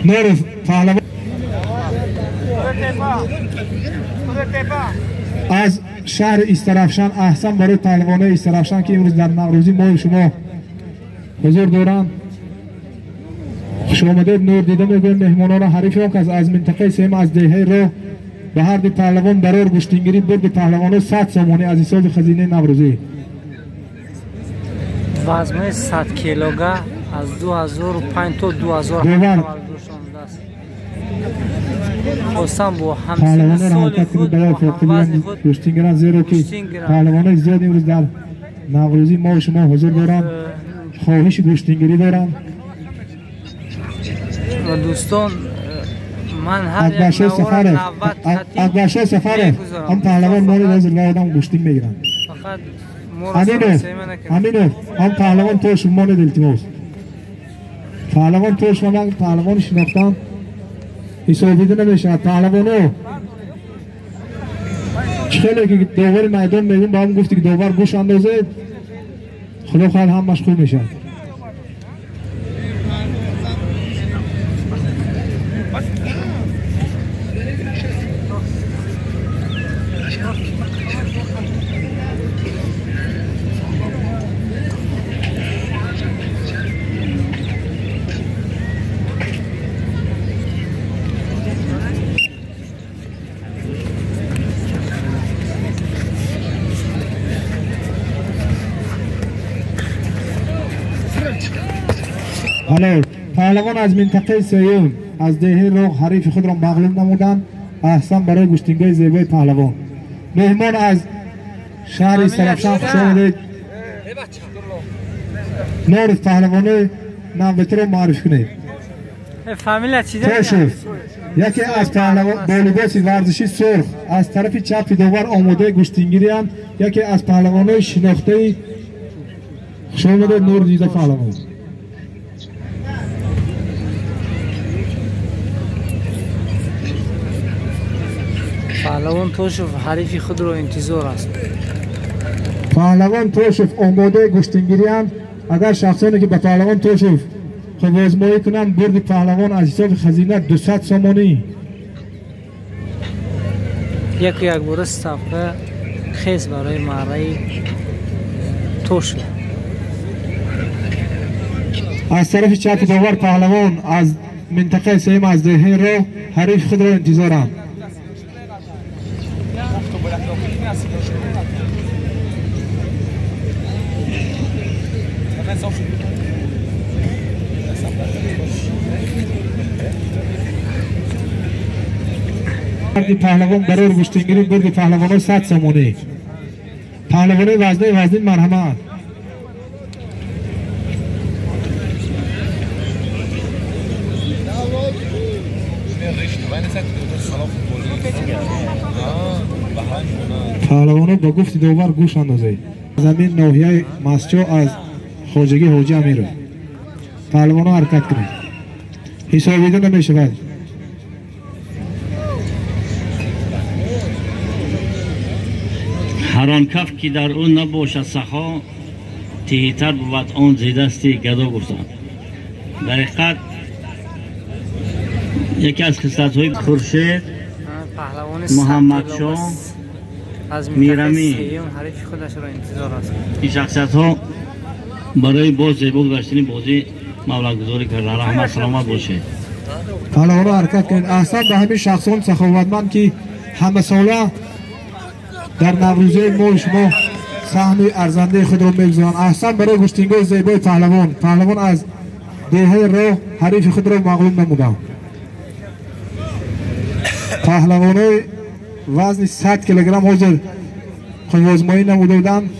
نور پهلوان از شهر استرافشان احسان برای پهلوانای استرافشان که امروز در نوروزی ما شما حضور دارند خوش آمدید. نور دیده میگویم مهمانان حریف که از منطقه سیم از دهه راه به هر دی پهلوان برای گشتینگیری برد پهلوانو 100 سامانی از حساب خزینه نوروزی. وزن 100 کیلوگرم از 2005 تا 2000 خواستم با همسین سال خود با وزن خود گشتینگیران زیرا که پهلوانای زیاد امروز در نوروزی ما شما حضور دارند خواهش گشتینگیری دارند. و دوستان من هر یک از باشه سفره هم پهلوان مالی بازرگاه آدم گشتینگ میگیرن. همینه هم پهلوان توش مالی دلتیموز پهلوان توش مالی پهلوان شناختن حسابیده نمیشه. پهلوانو خیلی که دوباره میدان میگون با هم گفتی که دوباره گوش اندازه خدا خواهد هم مشغول میشه. حالا پهلوان از منطقه سیون از دهه راه حریف خود را مغلوب نمودند. احسان برای گشتینگی زیبای پهلوان. مهمان از شهر استرافشان خوش آمدید. نور پهلوانی نامبتر رو معرفی کنید. فامیلا چی داره؟ یکی از پهلوان با لباس ورزشی سرخ از طرف چپ دوبار آماده گشتینگیری اند. یکی از پهلوانای شناخته خوش آمدید. نور دیده پهلوان. پهلوان توشف حریفی خود رو انتظار است. پهلوان توشف آماده گشتینگیری اند. اگر شخصانی که به پهلوان توشف خود آزمایی کنند برد پهلوان از حساب خزینه 200 سامانی. یک بار صفحه خیز برای مره توشف. از طرف چپ دوبار پهلوان از منطقه سیم از دهه راه حریف خود را انتظار اند. پهلوان برای گشتینگیری برد پهلوانای 100 سامانی. پهلوانای وزنی مرحمت. پهلوانو با گفت دوبار گوش اندازید. زمین ناحیه مسجد از خواجگی حاجی امیر. پهلوانو حرکت کنید. حسابیده نمیشود. هر آن کف که در اون نباشد سخا تهیتر بود آن زیدستی گدا گفتند. در حقیقت یکی از خصلت‌های خورشید محمد شاه میرمی این شخصیت ها برای باز زیبا گذاشتن بازی مولا گذاری کرده. رحمت سلامت باشه. پهلوان رو حرکت کنید. احسان به همین شخصان سخاوتمند که همه ساله در نوروزه ما شما سهم ارزنده خود را میگذارند. احسان برای گشتینگی زیبای پهلوان از دهه راه حریف خود را مغلوب نمودند. پهلوانای وزن 100 کیلوگرم حاضر خود آزمایی نموده بودند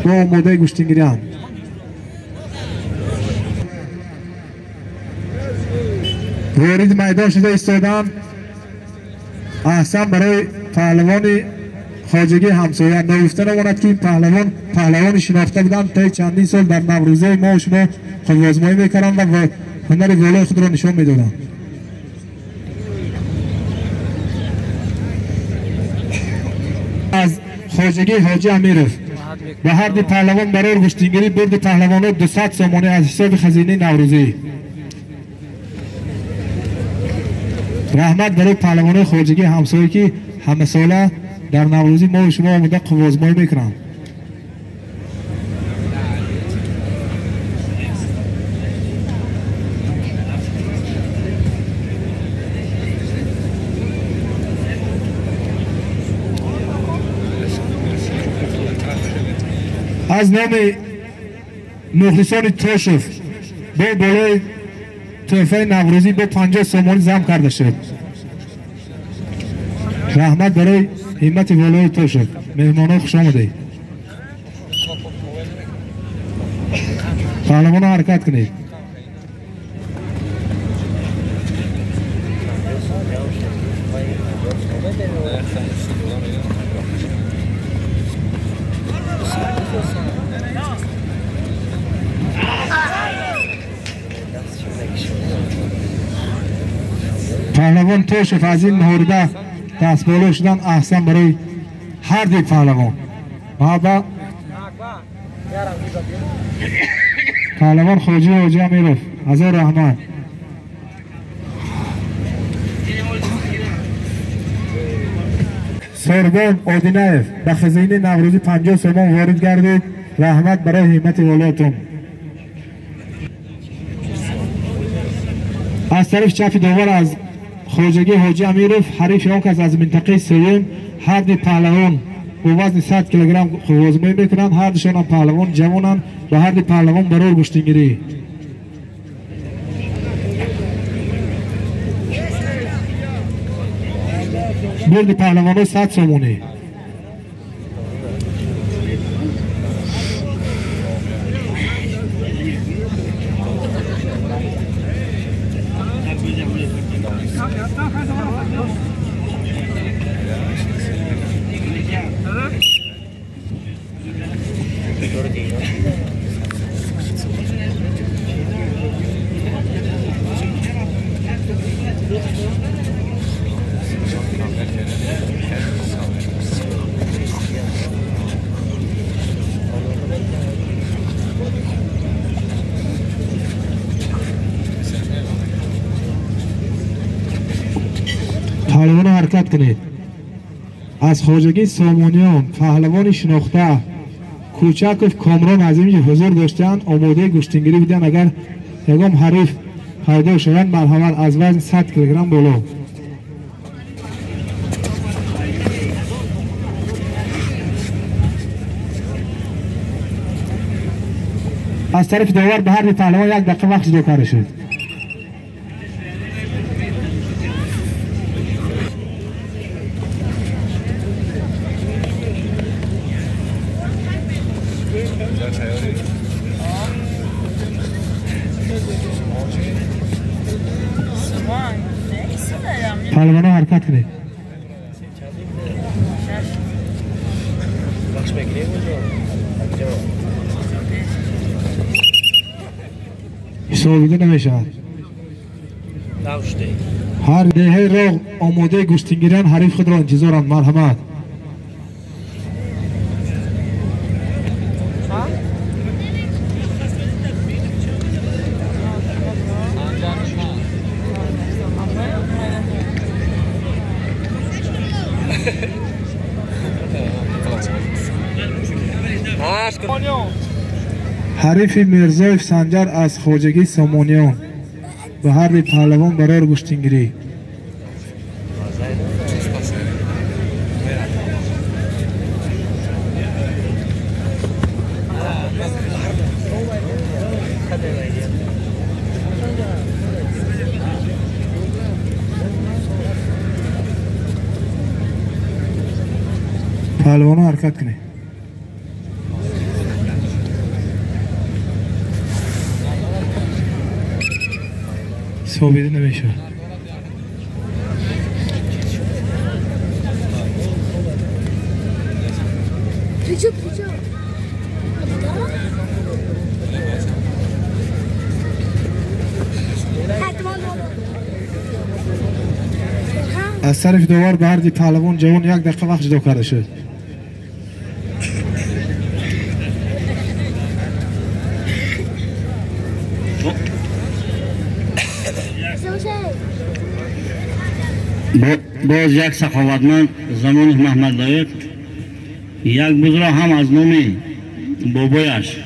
با آماده گشتینگیری اند. وارد میدان شده ایستادند. احسان برای پهلوان خواجگی همسایه نگفته نماند که این پهلوان شناخته بودند. تا چندین سال در نوروزه ما شما خود آزمایی میکردند و هنر والای خود را نشان میدادند. از خواجگی حاجی امیر به هر دی پهلوان برای گشتینگیری برد پهلوانان 200 سامانه از حساب خزینه نوروزی. رحمت برای پهلوانان خارجی همسایه که همه ساله در نوروزی ما و شما آمده قوازمایی میکنم. از نام مخلصان توشف با بالای تحفه نوروزی با 50 سامانی زم کرده شد. رحمت برای همت والای توشف. مهمانان خوش آمدید. پهلوان حرکت کنید. پهلوان توشف از این مورده دست بالا شدن احسن برای هر دی پهلوان. بابا پهلوان خواجه حاجی امیرов هزار رحمت. سربان آدینایف به خزینه نوروزی 50 سامان وارد گردید. رحمت برای همت ولایتون. از طرف چپ داور از خواجگی حاجی امیرов حریف آن کس از منطقه سوم هر دی پهلوان با وزن 100 کیلوگرم قوازمایی میکنند. هر دیشان هم پهلوان جوانند و هر دی پهلوان برای گشتینگیری. برد پهلوان 100 سامانی. پهلوان حرکت کنید. از خواجگی سامانیان پهلوان شناخته کوچک کامران عظیمی حضور داشتند آماده گشتینگیری بودند. اگر یگام حریف پیدا شوند مرحمت از وزن 100 کیلوگرم بالا. از طرف داور به هر دی پهلوان 1 دقیقه وقت جدا کرده شد. پهلوان حرکت کنید. حسابیده نمیشد. هر دهه را آماده گشتینگیران حریف خود را انتظارند. مرحمت. حریف میرزایف سنجر از خواجگی سامانیان و هر دی پهلوان برای گشتینگیری. پهلوان حرکت کنید. صوبیده نمیشه. از طرف داور به هر دی پهلوان جوان 1 دقیقه وقت جدا کرده شد. باز یک سخاوتمند زمان محمد لایق یک بزرگ هم از نام بابایش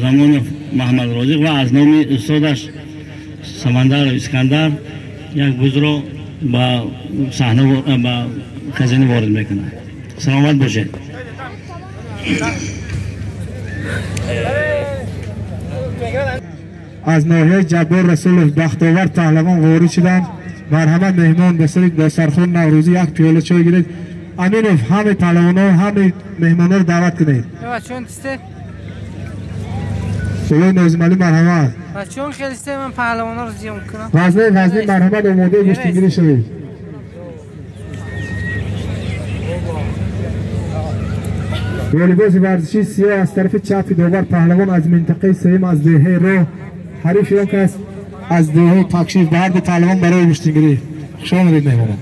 زمان محمد رازق و از نام استادش سمندر اسکندر یک بزرگ با صحنه با خزانه وارد میکنه. سلامت باشید. از ناحیه جبار رسول بختاور پهلوان وارد شدند. مرحمت مهمان بسرید دسترخوان نوروزی یک پیاله چای گیرید. امینوف همه پهلوانا همه مهمانا رو دعوت کنید. بچه‌ها تسته سلام نازم علی مرحمت. بچه‌ها خیلی است من پهلوانا رو جمع کنم. غزنی مرحمت آماده گشتگیری شوید. والیبال ورزشی سیاه از طرف چپ داور پهلوان از منطقه سیم از دهه رو حریف اون کس از دهه تکشیف به هر دو پهلوان برای گشتگیری. خوش آمدید مهمانان.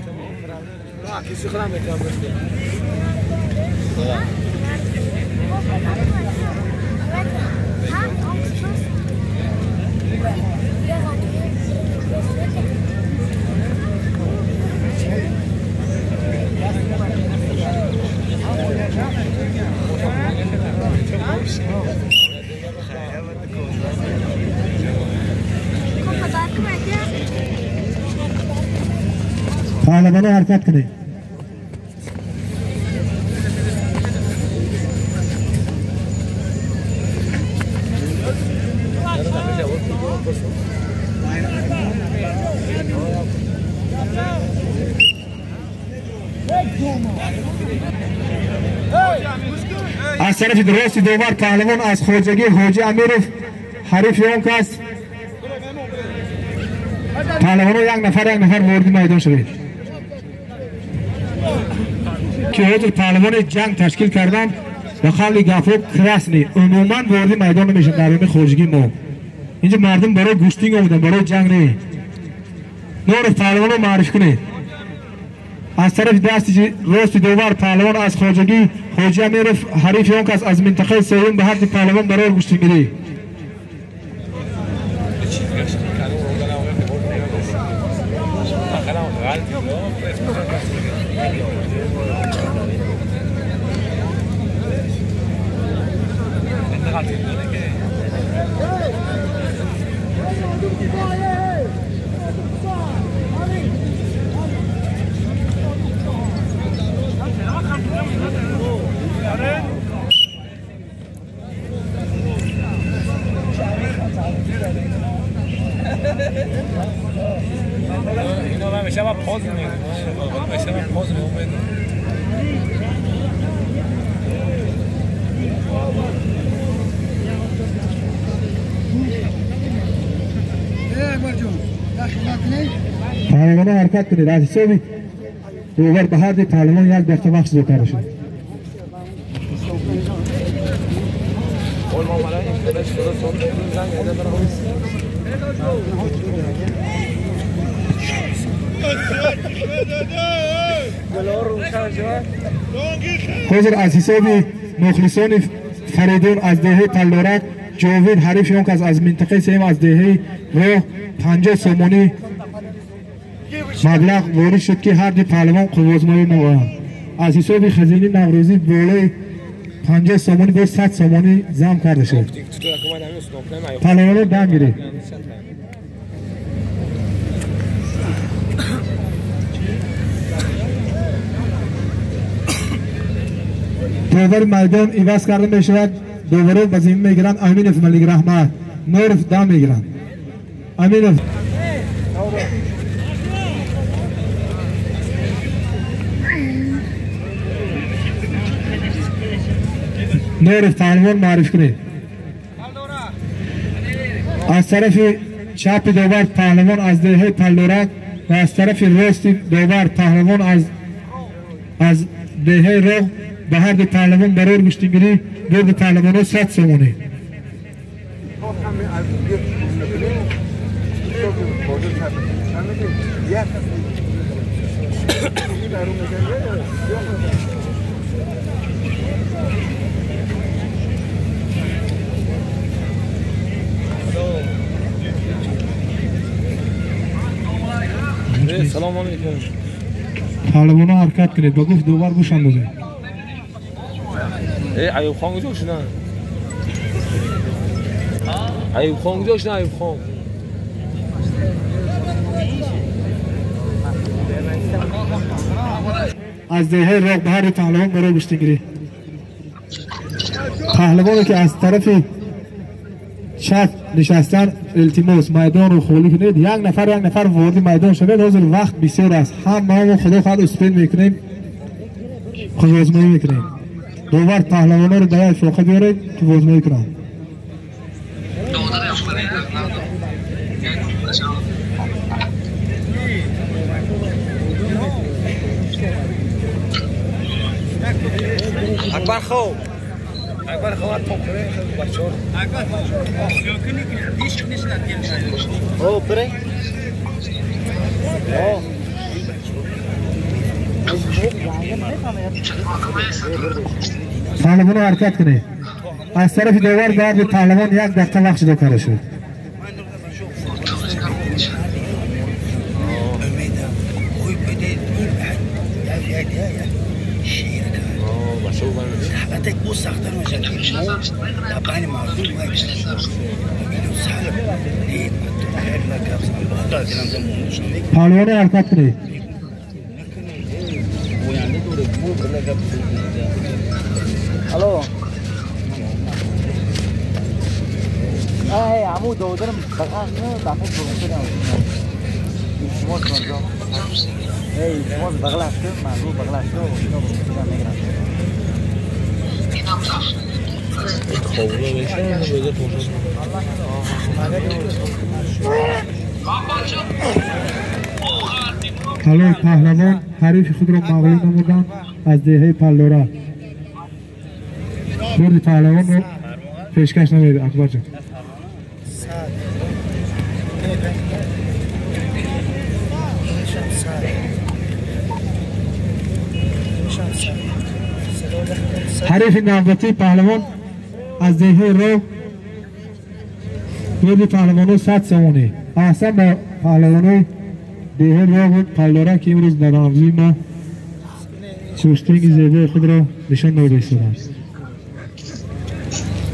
پهلوانا حرکت کنید. از طرف درست دوبار پهلوان از خواجگی حاجی امیرов حریف اون کس پهلوانا یک نفر وارد میدان شوید که حضور پهلوان جنگ تشکیل کردن و خیلی گفت کرسنی عموما وارد میدان نمیشن در این خواجگی ما. اینجا مردم برای گوشتینگ آمدن برای جنگ نه. نور پهلوان رو معرفی کنید. از طرف دست راست دوبار پهلوان از خواجگی حاجی امیرов حریف اون کس از منطقه سوم به هر دو پهلوان برای گوشتینگیری. پهلوانا حرکت کنید. از حسابی دوبار به هر دو پهلوان یک دقیقه وقت زودتر شد. حاضر از حسابی مخلصان فریدون از دهه تلارک جاوید حریف اون کس از منطقه سیم از دهه راه 50 سومانی مبلغ وارد شد که هر دو پهلوان قوازمایی نوان از حساب خزینه نوروزی بالای 50 سومانی با 100 سومانی زم کرده شد. پهلوان رو دم گیرید. دوباره میدان ایواز کرده می شود. دوباره به زمین می گیرند. امینوف ملیک رحمت نورف دم می گیرند. امینوف نورف پهلوان معرفی کنید. از طرف چپ دوبار پهلوان از دهه تلورک و از طرف راست دوبار پهلوان از دهه راه به هر دو پهلوان برای گشتگیری برد پهلوان ها 100 سومانی. سلام علیکم. پهلوانا حرکت کنید با گفت دوبار گوش اندازه. ایوب خان کجا شدن؟ ایوب خان کجا شدن؟ ایوب خان از دهه راق به هر پهلوان برای گشتگیری. پهلوانی که از طرف چپ نشستن التماس میدان رو خالی کنید. یک نفر وارد میدان شوید. حاضر وقت بسیار است. همه خدا خواهد اسپید میکنیم، خود آزمایی میکنیم. دوبار پهلوانا رو در افراقه بیارید که آزمایی کنند. اکبر خو توپ کنه بچه‌ها. اکبر کنی که دیش نیست نمیشه. او بره. او پهلوان حرکت کنه. از طرف دوبار گارد پهلوان یک دقیقه وقت جدا کرده شد. حتى تبص اختار مشاكل طبعا معروف ما پهلوان حرکت کنه. الو عمو دودرم بغاش نه تعمل برونتنا شموس مزو شموس بغلاش مزو بغلاش اینو برونتنا میگیرن خوبه بشه بده پوشش حالا پهلوان حریف خود را مغلوب نمودند. از دهه پلورا برد پهلوان رو پیشکش نمید. اکبر جان حریف نوبتی پهلوان از دهه رو برد پهلوان رو 100 سوانه احسن با پهلوان دهه رو بود پلورا که امروز در نامزی ما سوستنگ زیبای خود را نشان داده ایستادند.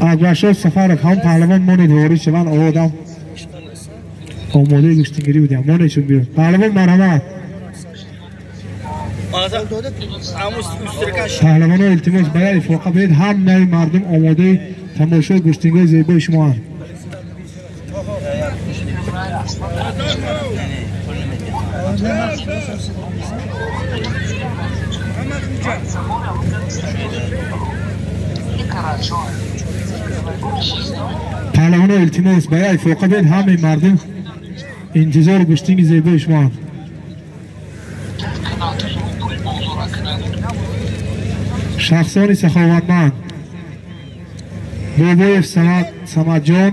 اکبر شاه سفر هم پهلوان مانید وارد شوند. آدم آماده گشتگیری بودیم مانیشون بیرون. پهلوان مرحمت. پهلوان ها التماس باید افاقه بید. هم نوی مردم آماده تماشای گشتگیری زیبای شما هم. پهلوان ها التماس باید افاقه بید. همه مردم انتظار گشتگیری زیبای شما هم. شخصان سخاوتمند بابایف سمد جان،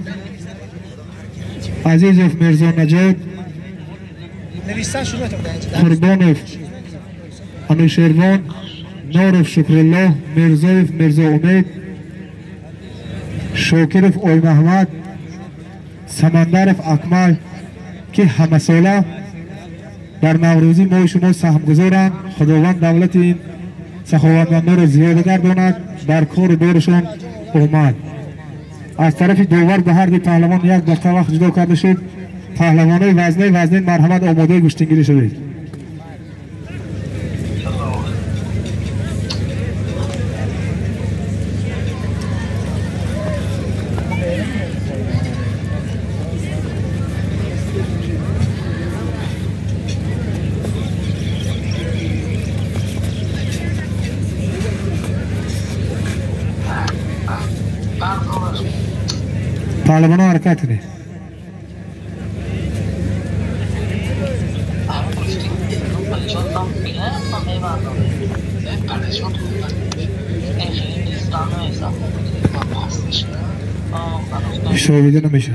عزیزف مرزا نجات، قربانف انوشیروان، نارف شکرالله، مرزایف مرزا امید، شاکرف آی محمد، سمندرف اکمل که همه ساله در نوروزی ما شما سهم گذارند. خداوند دولت این سخاوتمندان را زیاده گرداند. در کار دارشان آمد. از طرف دوور به هر دو پهلوان یک دقیقه وقت جدا کرده شد. پهلوانای وزنه مرحمت آماده گشتگیری شدید. پهلوان ها حرکت کنه. شویده نمیشه.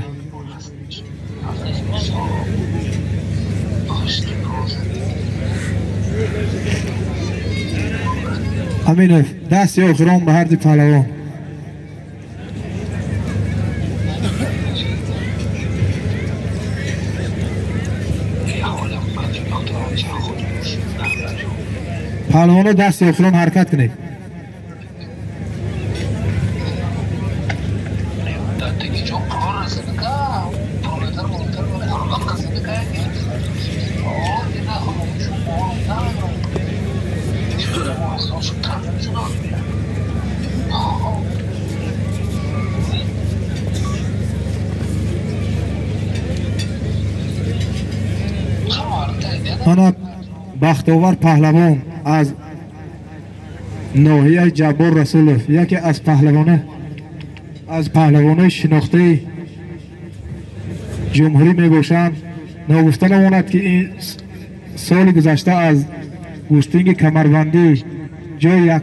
امین دست یا خرام به هر دی پهلوان. پهلوانا دست اخران حرکت کنید. مانا بختاور پهلوان از ناحیه جبار رسولov یکی از پهلوانای شناخته جمهوری می باشند. ناگفته نماند که این سال گذشته از گوشتینگ کمربندی جای یک